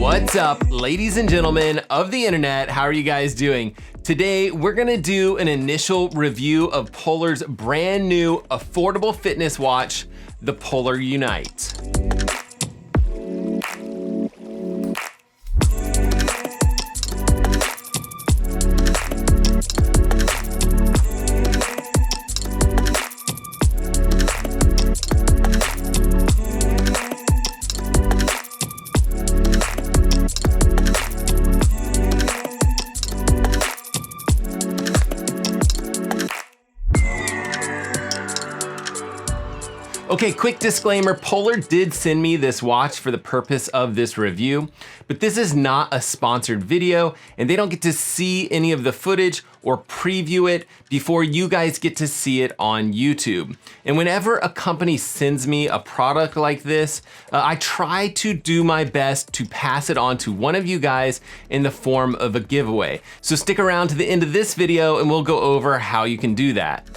What's up, ladies and gentlemen of the internet? How are you guys doing? Today, we're gonna do an initial review of Polar's brand new affordable fitness watch, the Polar Unite. Okay, quick disclaimer, Polar did send me this watch for the purpose of this review, but this is not a sponsored video and they don't get to see any of the footage or preview it before you guys get to see it on YouTube. And whenever a company sends me a product like this, I try to do my best to pass it on to one of you guys in the form of a giveaway. So stick around to the end of this video and we'll go over how you can do that.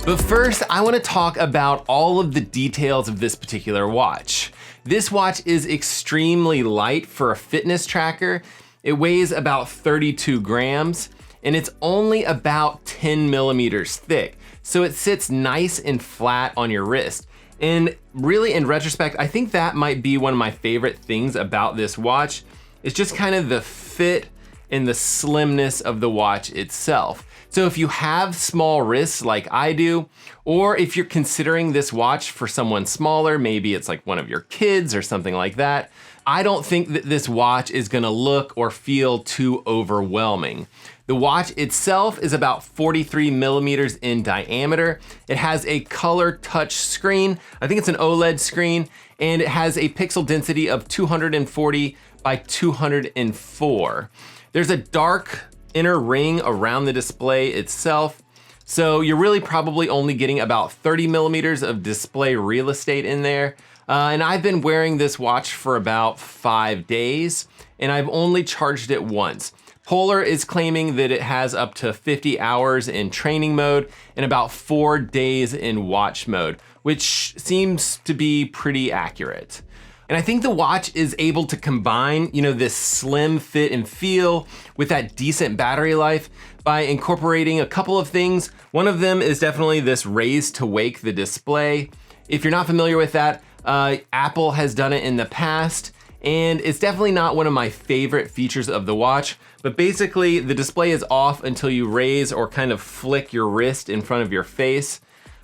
But first, I want to talk about all of the details of this particular watch. This watch is extremely light for a fitness tracker. It weighs about 32 grams and it's only about 10 millimeters thick. So it sits nice and flat on your wrist. And really, in retrospect, I think that might be one of my favorite things about this watch. It's just kind of the fit and the slimness of the watch itself. So if you have small wrists like I do, or if you're considering this watch for someone smaller, maybe it's like one of your kids or something like that, I don't think that this watch is gonna look or feel too overwhelming. The watch itself is about 43 millimeters in diameter. It has a color touch screen. I think it's an OLED screen, and it has a pixel density of 240 by 204. There's a dark inner ring around the display itself. So you're really probably only getting about 30 millimeters of display real estate in there. And I've been wearing this watch for about 5 days and I've only charged it once. Polar is claiming that it has up to 50 hours in training mode and about 4 days in watch mode, which seems to be pretty accurate. And I think the watch is able to combine, this slim fit and feel with that decent battery life by incorporating a couple of things. One of them is definitely this raise to wake the display. If you're not familiar with that, Apple has done it in the past, and it's definitely not one of my favorite features of the watch, but basically the display is off until you raise or kind of flick your wrist in front of your face.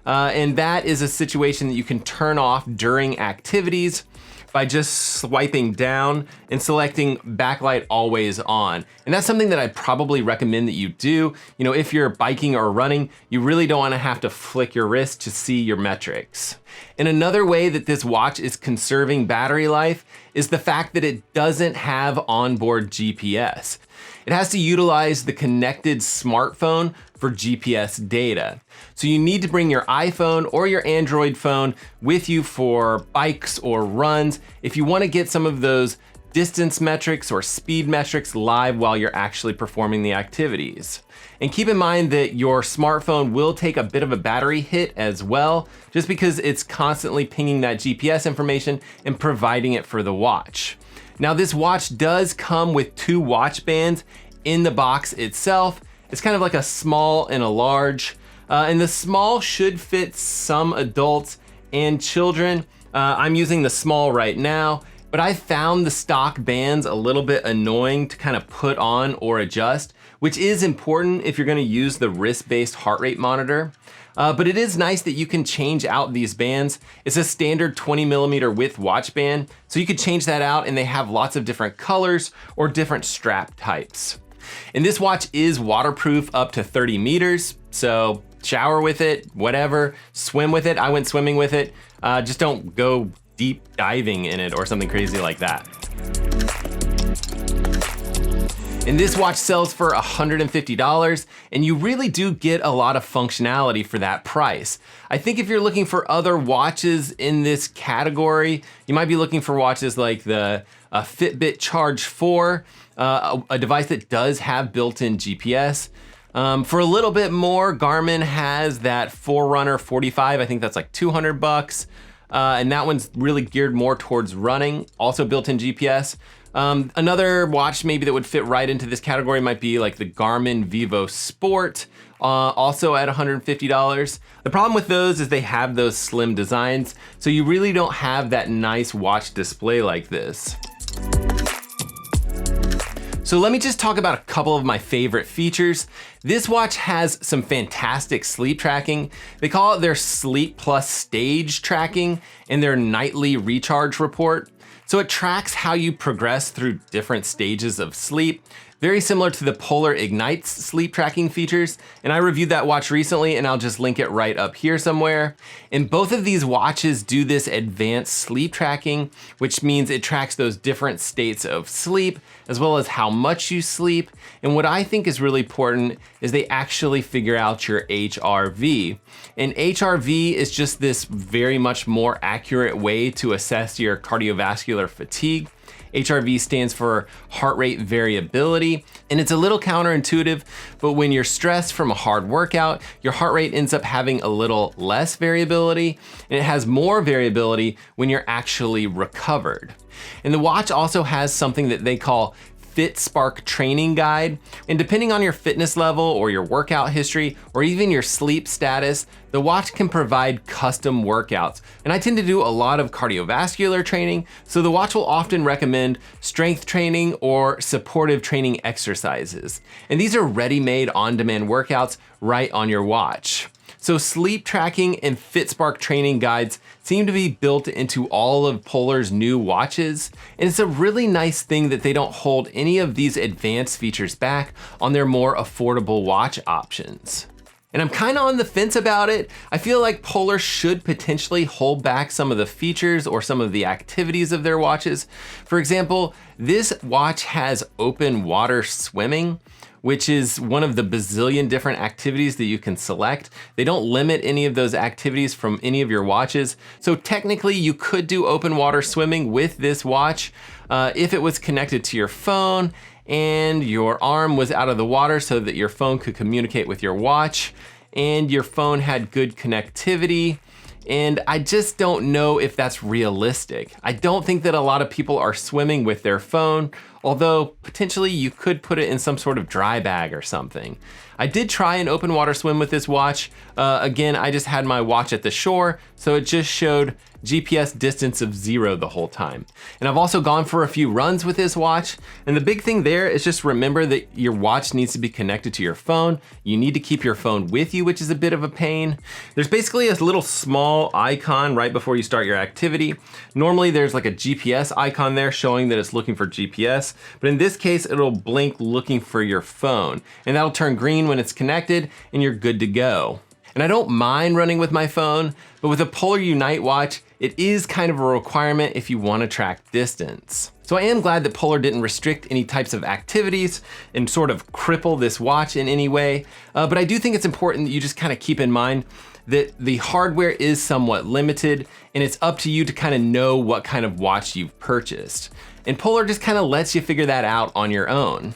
And that is a situation that you can turn off during activities by just swiping down and selecting backlight always on. And that's something that I'd probably recommend that you do. If you're biking or running, you really don't wanna have to flick your wrist to see your metrics. And another way that this watch is conserving battery life is the fact that it doesn't have onboard GPS. It has to utilize the connected smartphone for GPS data. So you need to bring your iPhone or your Android phone with you for bikes or runs if you want to get some of those distance metrics or speed metrics live while you're actually performing the activities. And keep in mind that your smartphone will take a bit of a battery hit as well, just because it's constantly pinging that GPS information and providing it for the watch. Now this watch does come with 2 watch bands in the box itself. It's kind of like a small and a large, and the small should fit some adults and children. I'm using the small right now, but I found the stock bands a little bit annoying to kind of put on or adjust, which is important if you're gonna use the wrist-based heart rate monitor. But it is nice that you can change out these bands. It's a standard 20 millimeter width watch band, so you could change that out, and they have lots of different colors or different strap types. And this watch is waterproof up to 30 meters, so shower with it, whatever, swim with it. I went swimming with it. Just don't go deep diving in it or something crazy like that. And this watch sells for $150, and you really do get a lot of functionality for that price. I think if you're looking for other watches in this category, you might be looking for watches like the Fitbit Charge 4, a device that does have built-in GPS. For a little bit more, Garmin has that Forerunner 45. I think that's like $200. and that one's really geared more towards running, also built-in GPS. Another watch maybe that would fit right into this category might be like the Garmin Vivo Sport, also at $150. The problem with those is they have those slim designs, so you really don't have that nice watch display like this. So let me just talk about a couple of my favorite features. This watch has some fantastic sleep tracking. They call it their Sleep Plus Stage tracking and their nightly recharge report. So it tracks how you progress through different stages of sleep, very similar to the Polar Ignite's sleep tracking features. And I reviewed that watch recently, and I'll just link it right up here somewhere. And both of these watches do this advanced sleep tracking, which means it tracks those different states of sleep, as well as how much you sleep. And what I think is really important is they actually figure out your HRV. And HRV is just this very much more accurate way to assess your cardiovascular fatigue. HRV stands for heart rate variability, and it's a little counterintuitive, but when you're stressed from a hard workout, your heart rate ends up having a little less variability, and it has more variability when you're actually recovered. And the watch also has something that they call FitSpark training guide. And depending on your fitness level or your workout history, or even your sleep status, the watch can provide custom workouts. And I tend to do a lot of cardiovascular training, so the watch will often recommend strength training or supportive training exercises. And these are ready-made on-demand workouts right on your watch. So sleep tracking and FitSpark training guides seem to be built into all of Polar's new watches, and it's a really nice thing that they don't hold any of these advanced features back on their more affordable watch options. And I'm kind of on the fence about it. I feel like Polar should potentially hold back some of the features or some of the activities of their watches. For example, this watch has open water swimming, which is one of the bazillion different activities that you can select. They don't limit any of those activities from any of your watches. So technically you could do open water swimming with this watch if it was connected to your phone and your arm was out of the water so that your phone could communicate with your watch and your phone had good connectivity. And I just don't know if that's realistic. I don't think that a lot of people are swimming with their phone, although potentially you could put it in some sort of dry bag or something. I did try an open water swim with this watch. Again, I just had my watch at the shore, so it just showed GPS distance of 0 the whole time. And I've also gone for a few runs with this watch. And the big thing there is just remember that your watch needs to be connected to your phone. You need to keep your phone with you, which is a bit of a pain. There's basically a little small icon right before you start your activity. Normally there's like a GPS icon there showing that it's looking for GPS, but in this case, it'll blink looking for your phone, and that'll turn green when it's connected and you're good to go. And I don't mind running with my phone, but with a Polar Unite watch, it is kind of a requirement if you want to track distance. So I am glad that Polar didn't restrict any types of activities and sort of cripple this watch in any way. But I do think it's important that you just kind of keep in mind that the hardware is somewhat limited, and it's up to you to kind of know what kind of watch you've purchased. And Polar just kind of lets you figure that out on your own.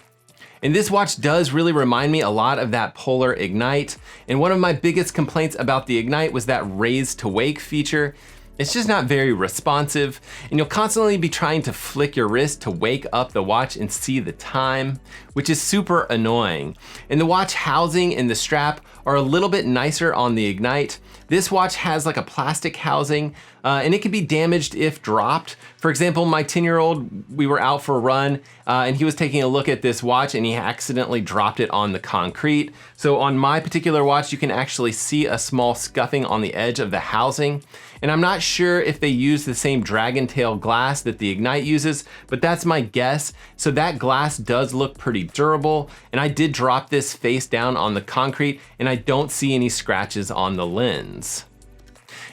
And this watch does really remind me a lot of that Polar Ignite. And one of my biggest complaints about the Ignite was that raise to wake feature. It's just not very responsive, and you'll constantly be trying to flick your wrist to wake up the watch and see the time, which is super annoying. And the watch housing and the strap are a little bit nicer on the Ignite. This watch has like a plastic housing, and it can be damaged if dropped. For example, my 10-year-old, we were out for a run, and he was taking a look at this watch and he accidentally dropped it on the concrete. So on my particular watch, you can actually see a small scuffing on the edge of the housing. And I'm not sure if they use the same dragon tail glass that the Ignite uses, but that's my guess. So that glass does look pretty durable, and I did drop this face down on the concrete, and I don't see any scratches on the lens.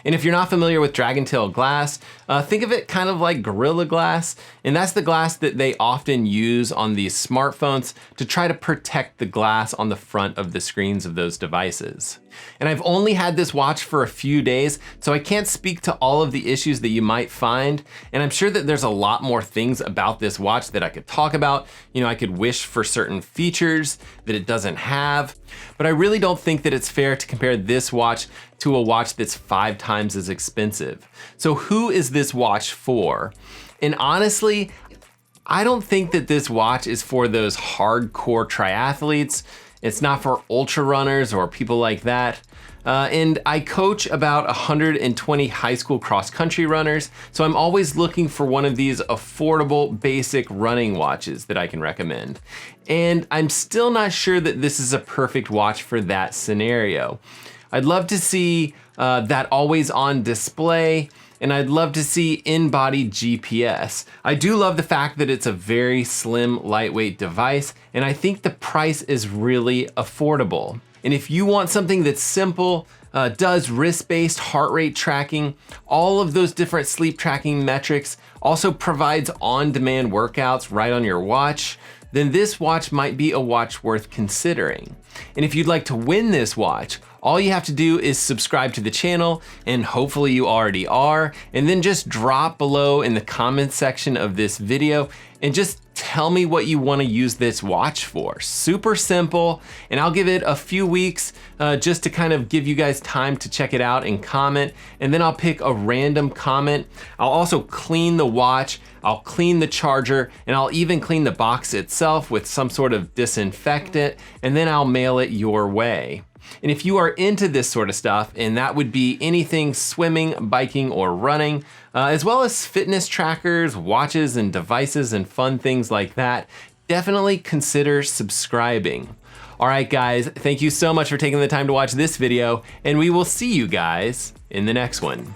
And if you're not familiar with dragon tail glass, think of it kind of like Gorilla Glass, and that's the glass that they often use on these smartphones to try to protect the glass on the front of the screens of those devices. And I've only had this watch for a few days, so I can't speak to all of the issues that you might find, and I'm sure that there's a lot more things about this watch that I could talk about. You know, I could wish for certain features that it doesn't have. But I really don't think that it's fair to compare this watch to a watch that's 5 times as expensive. So who is this watch for? And honestly, I don't think that this watch is for those hardcore triathletes. It's not for ultra runners or people like that. And I coach about 120 high school cross country runners, so I'm always looking for one of these affordable, basic running watches that I can recommend. And I'm still not sure that this is a perfect watch for that scenario. I'd love to see that always on display, and I'd love to see in-body GPS. I do love the fact that it's a very slim, lightweight device, and I think the price is really affordable. And if you want something that's simple, does wrist-based heart rate tracking, all of those different sleep tracking metrics, also provides on-demand workouts right on your watch, then this watch might be a watch worth considering. And if you'd like to win this watch, all you have to do is subscribe to the channel, and hopefully you already are, and then just drop below in the comments section of this video and just tell me what you want to use this watch for. Super simple, and I'll give it a few weeks just to kind of give you guys time to check it out and comment, and then I'll pick a random comment. I'll also clean the watch, I'll clean the charger, and I'll even clean the box itself with some sort of disinfectant, and then I'll mail it your way. And if you are into this sort of stuff, and that would be anything swimming, biking, or running, as well as fitness trackers, watches, and devices, and fun things like that, definitely consider subscribing. All right, guys, thank you so much for taking the time to watch this video, and we will see you guys in the next one.